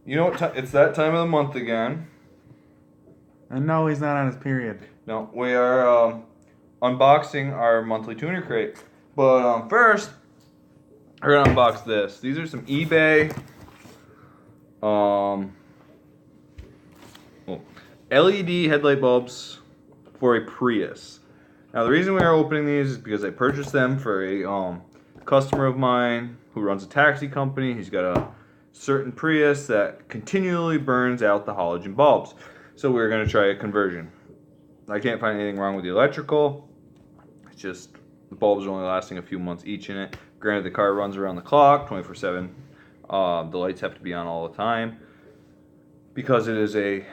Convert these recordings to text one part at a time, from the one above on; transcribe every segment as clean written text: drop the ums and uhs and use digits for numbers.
You know what? It's that time of the month again. And no, he's not on his period. No, we are unboxing our monthly tuner crate. But first, we're gonna unbox this. These are some eBay LED headlight bulbs for a Prius. Now the reason we are opening these is because I purchased them for a customer of mine who runs a taxi company. He's got a certain Prius that continually burns out the halogen bulbs. So we're going to try a conversion. I can't find anything wrong with the electrical. It's just the bulbs are only lasting a few months each in it. Granted, the car runs around the clock, 24/7. The lights have to be on all the time because it is a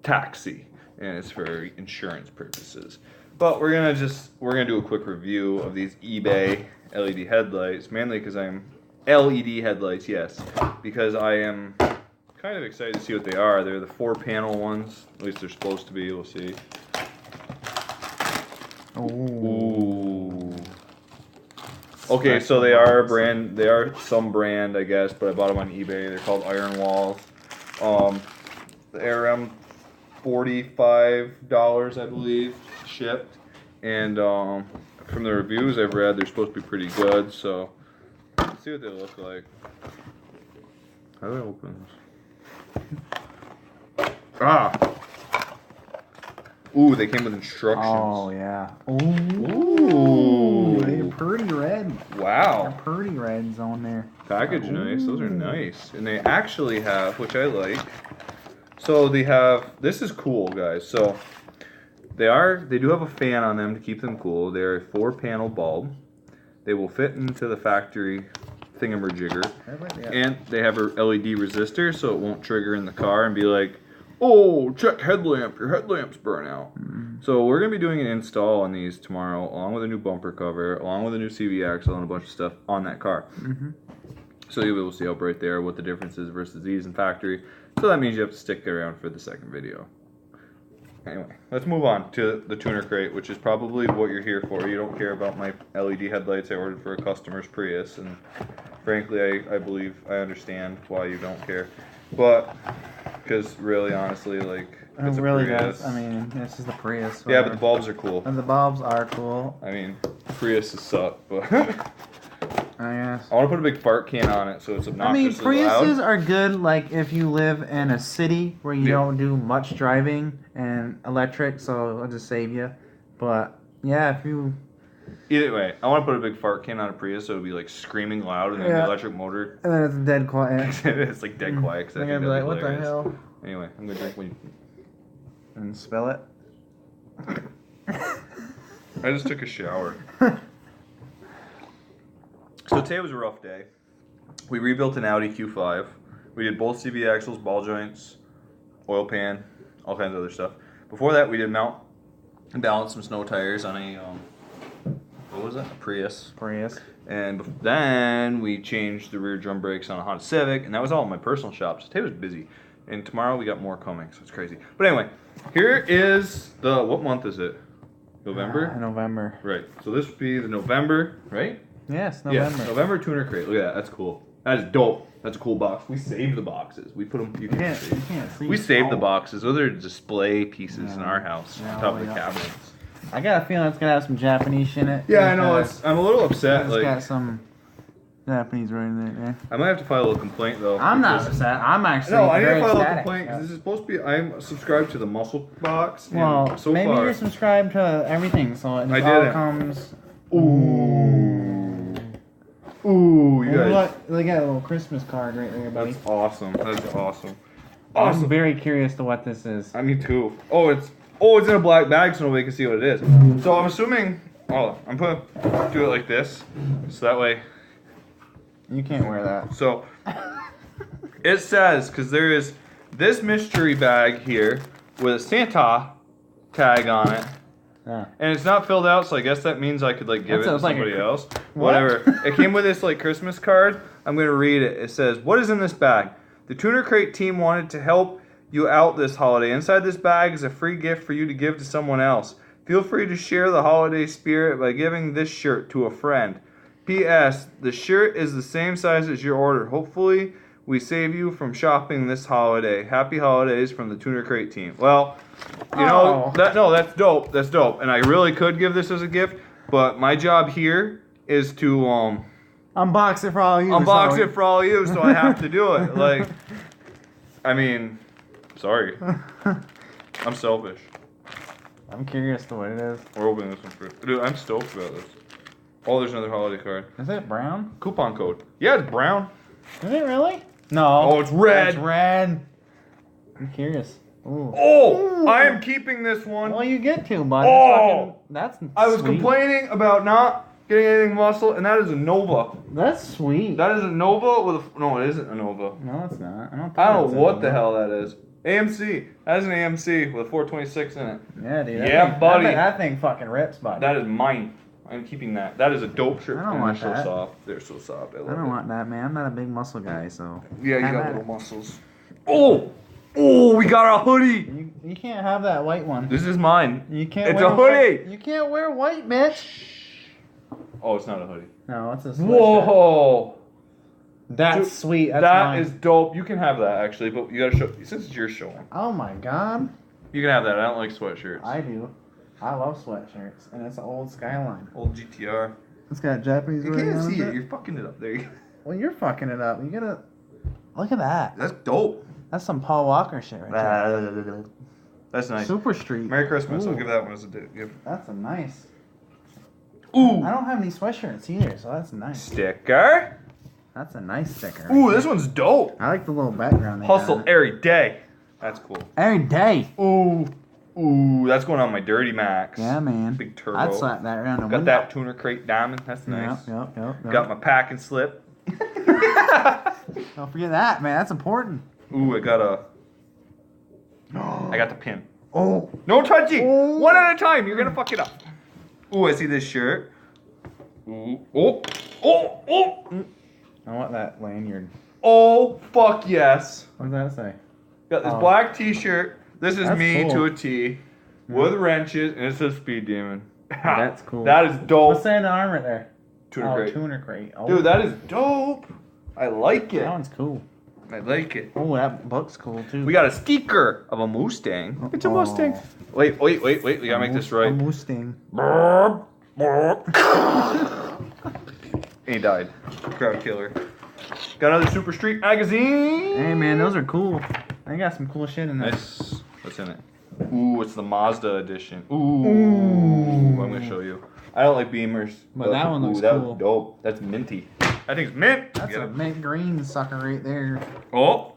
taxi and it's for insurance purposes. But we're gonna do a quick review of these eBay LED headlights, mainly because I'm LED headlights, yes, because I am kind of excited to see what they are. They're the 4-panel ones, at least they're supposed to be. We'll see. Ooh. Okay, so they are a brand. They are some brand, I guess, but I bought them on eBay. They're called Iron Walls. They're around $45, I believe, shipped. And from the reviews I've read, they're supposed to be pretty good. So let's see what they look like. How do I open this? Ah. Ooh, they came with instructions. Oh, yeah. Ooh. They're pretty red. Wow. They're pretty reds on there. Package nice. Those are nice. And they actually have, which I like. So they have, this is cool, guys. So they do have a fan on them to keep them cool. They're a 4-panel bulb. They will fit into the factory thingamajigger. And they have a LED resistor so it won't trigger in the car and be like, oh, check headlamp, your headlamp's burnt out. So we're going to be doing an install on these tomorrow, along with a new bumper cover, along with a new CV axle, and a bunch of stuff on that car. So you'll be able to see up right there what the difference is versus these in factory. So that means you have to stick around for the second video. Anyway, let's move on to the tuner crate, which is probably what you're here for. You don't care about my LED headlights I ordered for a customer's Prius, and frankly, I believe I understand why you don't care. But because really, honestly, like, it's it a really Prius. does. I mean, this is the Prius. Yeah, but the bulbs are cool. And the bulbs are cool. I mean, Priuses suck, but I guess. I want to put a big fart can on it so it's obnoxiously I mean, Priuses loud. are good, like, if you live in a city where you don't do much driving and electric, so it'll just save you. But, yeah, if you... Either way, I want to put a big fart can on a Prius so it'll be, like, screaming loud and then the electric motor... And then it's dead quiet. It's, like, dead quiet. They're going to be like, what the hell? Anyway, I'm going to drink when And spill it. I just took a shower. So today was a rough day. We rebuilt an Audi Q5. We did both CV axles, ball joints, oil pan, all kinds of other stuff. Before that, we did mount and balance some snow tires on a, what was that? A Prius. And then we changed the rear drum brakes on a Honda Civic, and that was all in my personal shop. So today was busy. And tomorrow we got more coming, so it's crazy. But anyway, here is the, what month is it? November? November. Right. So this would be the November, right? Yes, November. Yes, November tuner crate. Look at that. That's cool. That is dope. That's a cool box. We saved the boxes. We put them. You can't see. We saved the boxes. Those are display pieces in our house on top of the cabinets. I got a feeling it's gonna have some Japanese in it. Yeah, I know. I'm a little upset. It's got some Japanese right in there. Yeah. I might have to file a complaint though. I'm not upset. I'm actually I need very to file ecstatic. a complaint because this is supposed to be. I'm subscribed to the muscle box. Well, so maybe far, you're subscribed to everything, so it all comes. Ooh, you guys. Look at a little Christmas card right there, buddy. That's awesome. That's awesome. I'm very curious to what this is. Me too. It's in a black bag so nobody can see what it is. So I'm assuming. I'm gonna do it like this, so that way. You can't wear that. So it says, because there is this mystery bag here with a Santa tag on it. Yeah. And it's not filled out, so I guess that means I could like give it to somebody else. What? Whatever. It came with this like Christmas card. I'm gonna read it. It says, "What is in this bag? The Tuner Crate team wanted to help you out this holiday. Inside this bag is a free gift for you to give to someone else. Feel free to share the holiday spirit by giving this shirt to a friend. P.S. The shirt is the same size as your order. Hopefully, we save you from shopping this holiday. Happy holidays from the Tuner Crate team. Well, you know, that's dope. That's dope. And I really could give this as a gift, but my job here is to unbox it for all you. Unbox it for all you, so I have to do it. Like, I mean, sorry. I'm selfish. I'm curious to what it is. We're opening this one first. Dude, I'm stoked about this. Oh, there's another holiday card. Is it brown? Coupon code. Yeah, it's brown. Is it really? No. Oh, it's red. It's red. I'm curious. Ooh. Oh, Ooh. I am keeping this one. Well, you get to, bud. Oh, that's I was sweet. complaining about not getting anything muscle, and that is a Nova. That's sweet. That is a Nova with a... No, it isn't a Nova. No, it's not. I don't know what the hell that is. AMC. That is an AMC with a 426 in it. Yeah, dude. Yeah, buddy. That thing fucking rips, bud. That is mine. I'm keeping that. That is a dope shirt. I don't want They're that. so soft. They're so soft. I don't want that, man. I'm not a big muscle guy, so. Yeah, you got little muscles. Oh! Oh, we got a hoodie! You can't have that white one. This is mine. You can't It's wear a hoodie! White. You can't wear white, bitch! Oh, it's not a hoodie. No, it's a sweatshirt. Whoa! That's Dude, sweet. That's that mine. is dope. You can have that, actually, but you gotta show... Since it's your show. Oh my god. You can have that. I don't like sweatshirts. I do. I love sweatshirts, and it's an old Skyline. Old GTR. It's got Japanese You writing can't on see it. it. You're fucking it up. There you go. Well, you're fucking it up. You gotta look at that. That's dope. That's some Paul Walker shit right there. That's nice. Super Street. Merry Christmas. Ooh. I'll give that one as a gift. That's a nice. Ooh. I don't have any sweatshirts either, so that's nice. Sticker. That's a nice sticker. Ooh, this one's dope. I like the little background. they Hustle got. every day. That's cool. Every day. Ooh. Ooh, that's going on my Dirty Max. Yeah, man. Big turbo. I'd slap that around the Got window. that Tuner Crate diamond. That's nice. Yep. Got my pack and slip. Don't forget that, man. That's important. Ooh, I got the pin. Oh. No touchy. Oh. One at a time. You're gonna fuck it up. Ooh, I see this shirt. Ooh. Oh. I want that lanyard. Oh, fuck yes. What does that say? Got this black t-shirt. This is That's me cool. to a T. With wrenches, and it says Speed Demon. That's cool. That is dope. What's saying the arm right there? Tuner Crate. Tuner Crate. Oh. Dude, that is dope. I like it. That one's cool. I like it. Oh, that book's cool too. We got a sticker of a Mustang. It's a Mustang. Wait. We gotta make this right. A Mustang. And he died. Crowd killer. Got another Super Street magazine. Hey man, those are cool. They got some cool shit in there. Nice. What's in it? Ooh, it's the Mazda edition. Ooh. I'm gonna show you. I don't like Beamers. But that one looks that cool. was dope. That's minty. I think it's mint. That's a mint green sucker right there. Oh.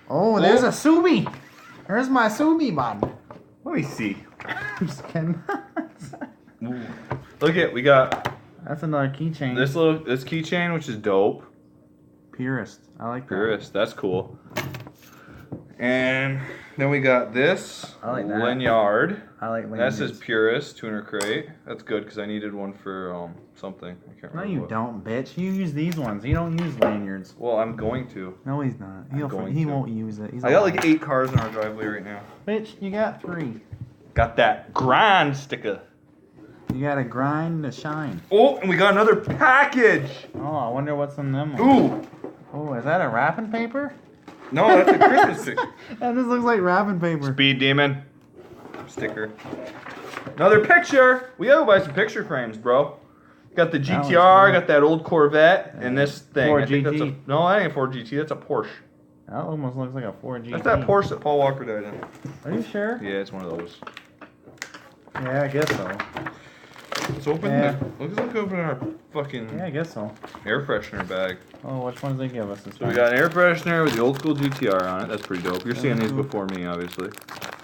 Oh, there's a Subi. There's my Subi, bud. Let me see. I'm just kidding. Ooh. Look at, we got That's another keychain. this keychain, which is dope. Purist. I like that. Purist, that's cool. And then we got this I like that. lanyard. I like That lanyards. says Purist Tuner Crate. That's good because I needed one for something. I can't No, remember. you what. don't, bitch. You use these ones. You don't use lanyards. Well, I'm going to. No, he's not. going He to. won't use it. He's I got alive. like 8 cars in our driveway right now. Bitch, you got 3. Got that grind sticker. You gotta grind to shine. Oh, and we got another package. Oh, I wonder what's in them. Ooh. Oh, is that a wrapping paper? No, that's a Christmas sticker. That just looks like wrapping paper. Speed Demon sticker. Another picture. We gotta buy some picture frames, bro. Got the That one's GTR, cool. got that old Corvette, and this thing. Ford I think that's GT. no, that ain't a Ford GT. That's a Porsche. That almost looks like a 4G. That's that Porsche that Paul Walker died in. Are you sure? Yeah, it's one of those. Yeah, I guess so. Let's open Yeah. Let's open our fucking Yeah, I guess so. air freshener bag. Oh, which ones they give us this So we time? got an air freshener with the old school GTR on it. That's pretty dope. You're seeing these before me, obviously.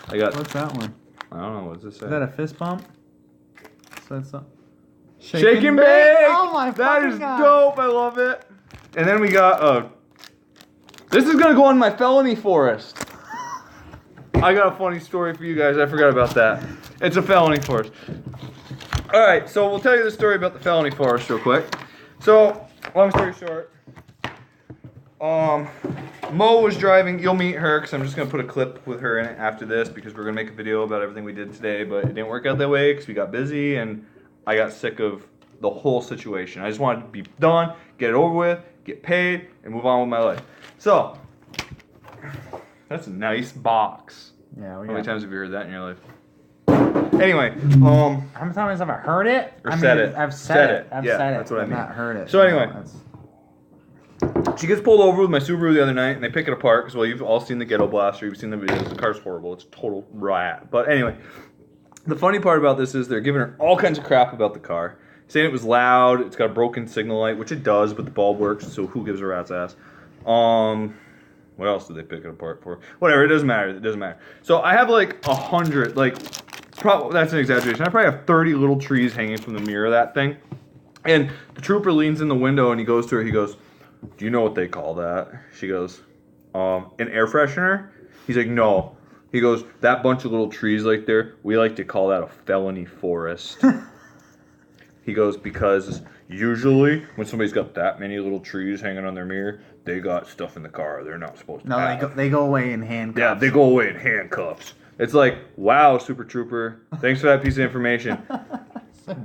I got. What's that one? I don't know. What's this say? Is that a fist bump? So that's a... Shake and bake. Oh my That fucking is God. dope. I love it. And then we got this is gonna go on my felony forest. I got a funny story for you guys. I forgot about that. It's a felony forest. All right, so we'll tell you the story about the felony forest real quick. So, long story short, Mo was driving. You'll meet her because I'm just gonna put a clip with her in it after this because we're gonna make a video about everything we did today. But it didn't work out that way because we got busy and I got sick of the whole situation. I just wanted to be done, get it over with, get paid, and move on with my life. So, that's a nice box. Yeah. How many times have you heard that in your life? Anyway, how many times have I heard it? Or said it. I've said it. I've Yeah, said it. that's what I I've mean. not heard it. So anyway. No, she gets pulled over with my Subaru the other night, and they pick it apart, because, well, you've all seen the Ghetto Blaster, you've seen the videos, the car's horrible, it's a total rat. But anyway, the funny part about this is they're giving her all kinds of crap about the car, saying it was loud, it's got a broken signal light, which it does, but the bulb works, so who gives a rat's ass? What else did they pick it apart for? Whatever, it doesn't matter, it doesn't matter. So I have like 100, like, probably, that's an exaggeration, I probably have 30 little trees hanging from the mirror of that thing. And the trooper leans in the window and he goes to her, he goes, do you know what they call that? She goes, an air freshener? He's like, no. He goes, that bunch of little trees like there, we like to call that a felony forest. He goes, because usually when somebody's got that many little trees hanging on their mirror, they got stuff in the car they're not supposed to have. No, they go away in handcuffs. Yeah, they go away in handcuffs. It's like, wow, Super Trooper, thanks for that piece of information.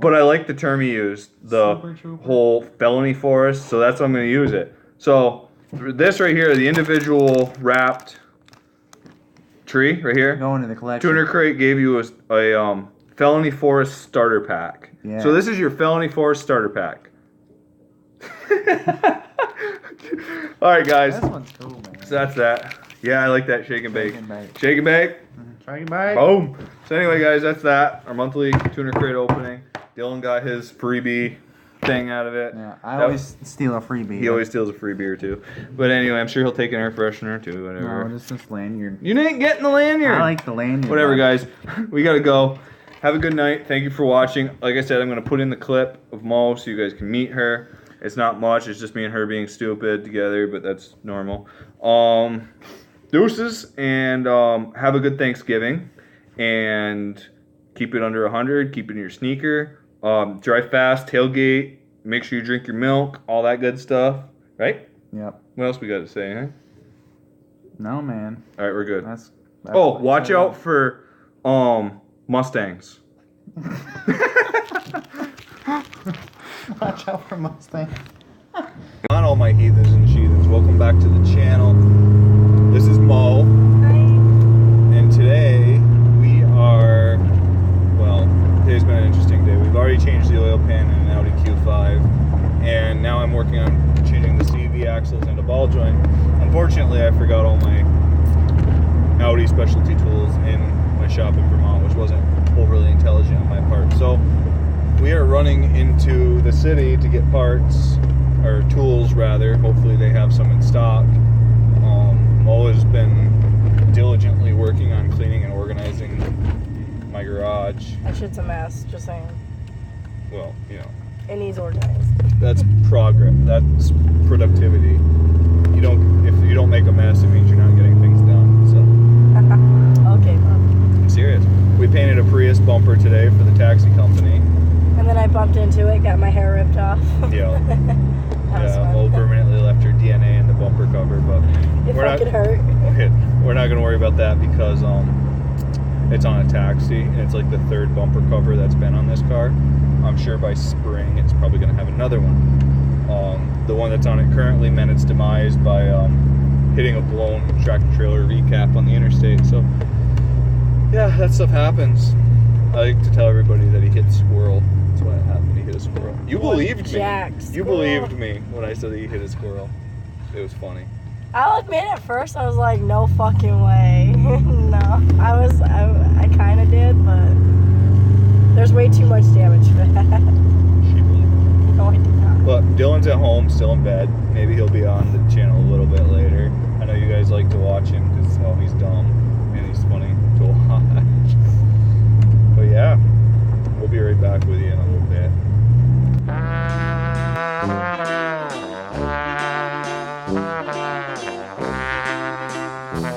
But I like the term he used, the whole felony forest, so that's how I'm going to use it. So, this right here, the individual wrapped tree right here, Going to the collection. Tuner Crate gave you a felony forest starter pack. Yeah. So this is your felony forest starter pack. Alright guys, This one's cool, man. so that's that. Yeah, I like that shake and bake. Shake and bake. Shake and bake. Try it back. Boom. So anyway, guys, that's that. Our monthly Tuner Crate opening. Dylan got his freebie thing out of it. Yeah, I always steal a freebie. He always steals a free beer too. But anyway, I'm sure he'll take an air freshener too. Whatever. No, just this lanyard. You didn't get in the lanyard. I like the lanyard. Whatever, guys. We gotta go. Have a good night. Thank you for watching. Like I said, I'm gonna put in the clip of Mo so you guys can meet her. It's not much. It's just me and her being stupid together, but that's normal. Deuces, and have a good Thanksgiving. And keep it under 100. Keep it in your sneaker. Drive fast. Tailgate. Make sure you drink your milk. All that good stuff. Right? Yep. What else we got to say, huh? No, man. All right, we're good. That's Oh, watch out for Mustangs. Watch out for Mustang. On all my heathens and sheathens, welcome back to the channel. This is Mo. Hi. And today we are, well, today's been an interesting day. We've already changed the oil pan in an Audi Q5, and now I'm working on changing the CV axles and a ball joint. Unfortunately, I forgot all my Audi specialty tools in my shop in Vermont, which wasn't overly intelligent on my part. So we are running into the city to get parts, or tools rather. Hopefully they have some in stock. Mo has been diligently working on cleaning and organizing my garage. That shit's a mess, just saying. Well, you know, It needs organized. that's progress. That's productivity. If you don't make a mess, it means you're not getting things done. So Okay, Mom. I'm serious. We painted a Prius bumper today for the taxi company. And then I bumped into it, got my hair ripped off. Yeah. That was fun. Mo permanently left her DNA in the bumper cover, but It we're not. fucking hurt. We're not gonna worry about that because it's on a taxi and it's like the third bumper cover that's been on this car. I'm sure by spring it's probably gonna have another one. The one that's on it currently met its demise by hitting a blown tractor trailer recap on the interstate. So yeah, that stuff happens. I like to tell everybody that he hit a squirrel. That's why it happened. He hit a squirrel. You believed me. Jack You squirrel. believed me when I said that he hit a squirrel. It was funny. I'll admit at first I was like, no fucking way. No. I kind of did, but there's way too much damage for that. She believed me. No, I did not. But Dylan's at home, still in bed. Maybe he'll be on the channel a little bit later. I know you guys like to watch him because, well, he's dumb and he's funny to watch. But yeah,